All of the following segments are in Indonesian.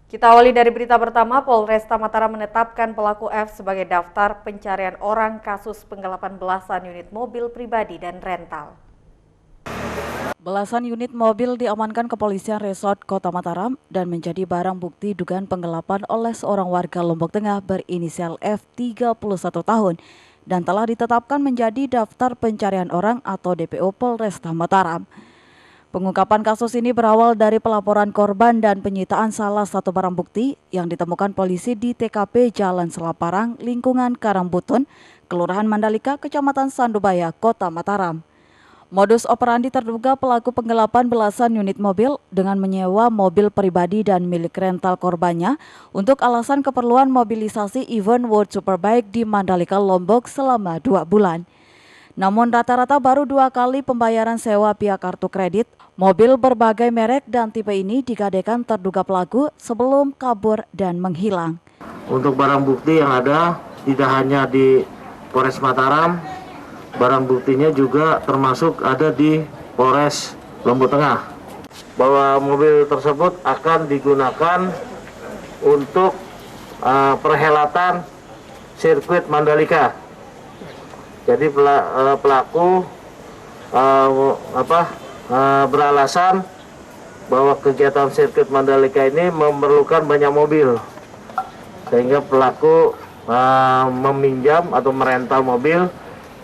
Kita awali dari berita pertama, Polresta Mataram menetapkan pelaku F sebagai daftar pencarian orang kasus penggelapan belasan unit mobil pribadi dan rental. Belasan unit mobil diamankan kepolisian Resort Kota Mataram dan menjadi barang bukti dugaan penggelapan oleh seorang warga Lombok Tengah berinisial F 31 tahun dan telah ditetapkan menjadi daftar pencarian orang atau DPO Polresta Mataram. Pengungkapan kasus ini berawal dari pelaporan korban dan penyitaan salah satu barang bukti yang ditemukan polisi di TKP Jalan Selaparang, lingkungan Karambutun, Kelurahan Mandalika, Kecamatan Sandubaya, Kota Mataram. Modus operandi terduga pelaku penggelapan belasan unit mobil dengan menyewa mobil pribadi dan milik rental korbannya untuk alasan keperluan mobilisasi event World Superbike di Mandalika, Lombok selama 2 bulan. Namun rata-rata baru 2 kali pembayaran sewa via kartu kredit. Mobil berbagai merek dan tipe ini digadekan terduga pelaku sebelum kabur dan menghilang. Untuk barang bukti yang ada tidak hanya di Polres Mataram, barang buktinya juga termasuk ada di Polres Lombok Tengah. Bahwa mobil tersebut akan digunakan untuk perhelatan sirkuit Mandalika. Jadi pelaku beralasan bahwa kegiatan sirkuit Mandalika ini memerlukan banyak mobil, sehingga pelaku meminjam atau merental mobil,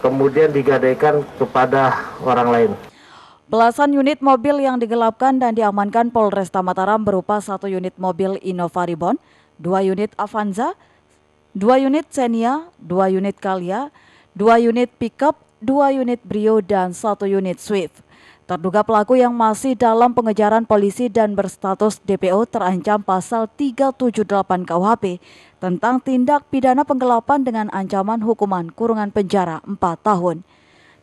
kemudian digadaikan kepada orang lain. Belasan unit mobil yang digelapkan dan diamankan Polresta Mataram berupa 1 unit mobil Innova Ribbon, 2 unit Avanza, 2 unit Xenia, 2 unit Calya, 2 unit pickup, 2 unit Brio, dan 1 unit Swift. Terduga pelaku yang masih dalam pengejaran polisi dan berstatus DPO terancam pasal 378 KUHP tentang tindak pidana penggelapan dengan ancaman hukuman kurungan penjara 4 tahun.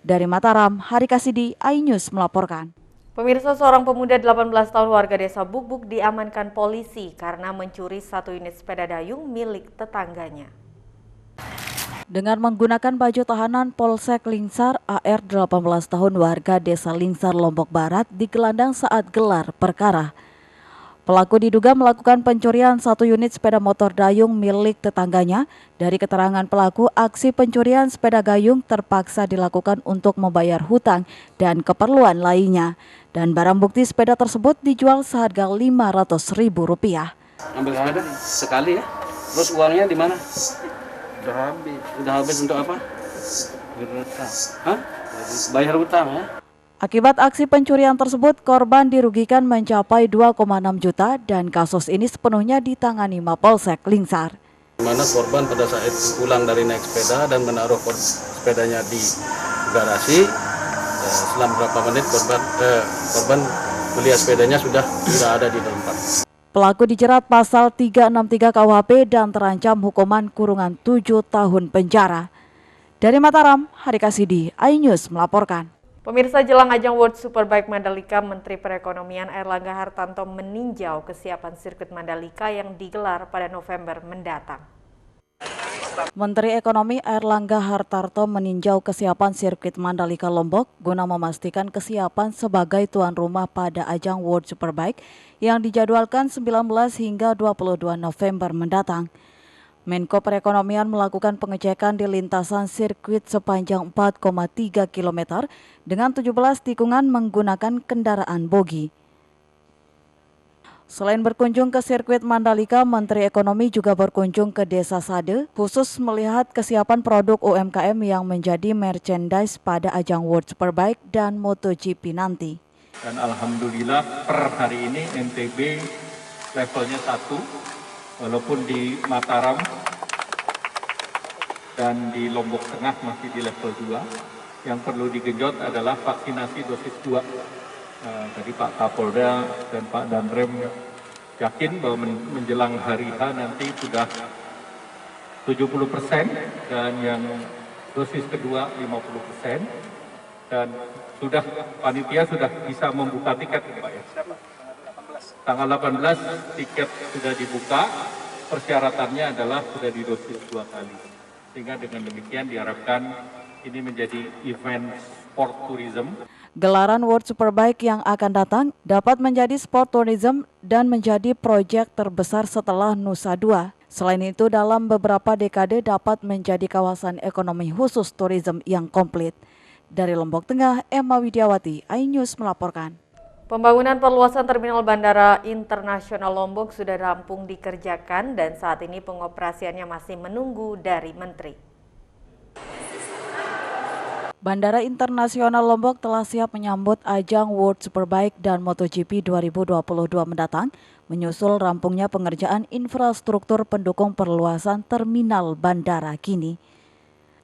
Dari Mataram, Hari Kasidi, iNews melaporkan. Pemirsa, seorang pemuda 18 tahun warga desa Bukbuk diamankan polisi karena mencuri 1 unit sepeda dayung milik tetangganya. Dengan menggunakan baju tahanan Polsek Lingsar, AR 18 tahun warga desa Lingsar, Lombok Barat digelandang saat gelar perkara. Pelaku diduga melakukan pencurian 1 unit sepeda motor dayung milik tetangganya. Dari keterangan pelaku, aksi pencurian sepeda dayung terpaksa dilakukan untuk membayar hutang dan keperluan lainnya. Dan barang bukti sepeda tersebut dijual seharga Rp500.000. Ambil sepeda sekali ya? Terus uangnya di mana? Udah habis. Udah habis untuk apa? Hah? Bayar hutang ya? Akibat aksi pencurian tersebut, korban dirugikan mencapai 2,6 juta dan kasus ini sepenuhnya ditangani Mapolsek Lingsar. Di mana korban pada saat pulang dari naik sepeda dan menaruh sepedanya di garasi, selang beberapa menit korban melihat sepedanya sudah tidak ada di tempat. Pelaku dijerat pasal 363 KUHP dan terancam hukuman kurungan 7 tahun penjara. Dari Mataram, Hari Kasidi, iNews melaporkan. Pemirsa, jelang ajang World Superbike Mandalika, Menteri Perekonomian Airlangga Hartarto meninjau kesiapan sirkuit Mandalika yang digelar pada November mendatang. Menteri Ekonomi Airlangga Hartarto meninjau kesiapan sirkuit Mandalika Lombok guna memastikan kesiapan sebagai tuan rumah pada ajang World Superbike yang dijadwalkan 19 hingga 22 November mendatang. Menko Perekonomian melakukan pengecekan di lintasan sirkuit sepanjang 4,3 km dengan 17 tikungan menggunakan kendaraan bogi. Selain berkunjung ke sirkuit Mandalika, Menteri Ekonomi juga berkunjung ke Desa Sade, khusus melihat kesiapan produk UMKM yang menjadi merchandise pada ajang World Superbike dan MotoGP nanti. Dan alhamdulillah per hari ini NTB levelnya 1, walaupun di Mataram dan di Lombok Tengah masih di level 2. Yang perlu digenjot adalah vaksinasi dosis 2. Tadi Pak Kapolda dan Pak Danrem yakin bahwa menjelang hari H nanti sudah 70% dan yang dosis kedua 50%, dan panitia sudah bisa membuka tiket, Pak ya. Tanggal 18 tiket sudah dibuka, persyaratannya adalah sudah didosis 2 kali. Sehingga dengan demikian diharapkan ini menjadi event sport tourism. Gelaran World Superbike yang akan datang dapat menjadi sport tourism dan menjadi proyek terbesar setelah Nusa Dua. Selain itu, dalam beberapa dekade dapat menjadi kawasan ekonomi khusus tourism yang komplit. Dari Lombok Tengah, Emma Widiawati, iNews melaporkan. Pembangunan perluasan Terminal Bandara Internasional Lombok sudah rampung dikerjakan dan saat ini pengoperasiannya masih menunggu dari Menteri. Bandara Internasional Lombok telah siap menyambut ajang World Superbike dan MotoGP 2022 mendatang, menyusul rampungnya pengerjaan infrastruktur pendukung perluasan terminal bandara kini.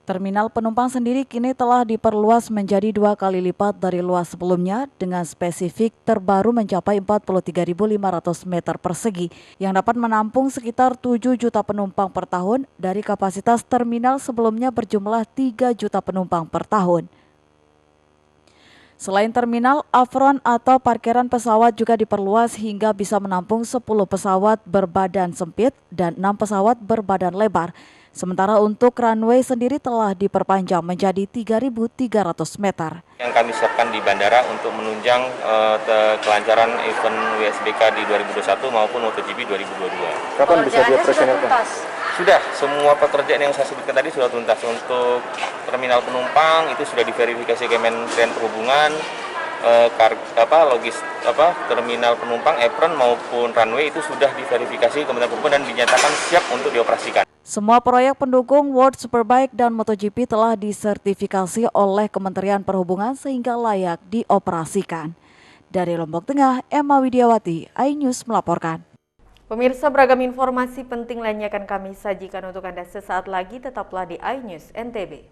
Terminal penumpang sendiri kini telah diperluas menjadi 2 kali lipat dari luas sebelumnya dengan spesifik terbaru mencapai 43.500 meter persegi yang dapat menampung sekitar 7 juta penumpang per tahun dari kapasitas terminal sebelumnya berjumlah 3 juta penumpang per tahun. Selain terminal, apron atau parkiran pesawat juga diperluas hingga bisa menampung 10 pesawat berbadan sempit dan 6 pesawat berbadan lebar. Sementara untuk runway sendiri telah diperpanjang menjadi 3.300 meter. Yang kami siapkan di bandara untuk menunjang kelancaran event WSBK di 2021 maupun MotoGP 2022. Kapan bisa dioperasionalkan? Sudah, semua pekerjaan yang saya sebutkan tadi sudah tuntas. Untuk terminal penumpang itu sudah diverifikasi Kementerian Perhubungan, terminal penumpang, apron maupun runway itu sudah diverifikasi Kementerian Perhubungan dan dinyatakan siap untuk dioperasikan. Semua proyek pendukung World Superbike dan MotoGP telah disertifikasi oleh Kementerian Perhubungan sehingga layak dioperasikan. Dari Lombok Tengah, Emma Widiawati, iNews melaporkan. Pemirsa, beragam informasi penting lainnya akan kami sajikan untuk Anda sesaat lagi, tetaplah di iNews NTB.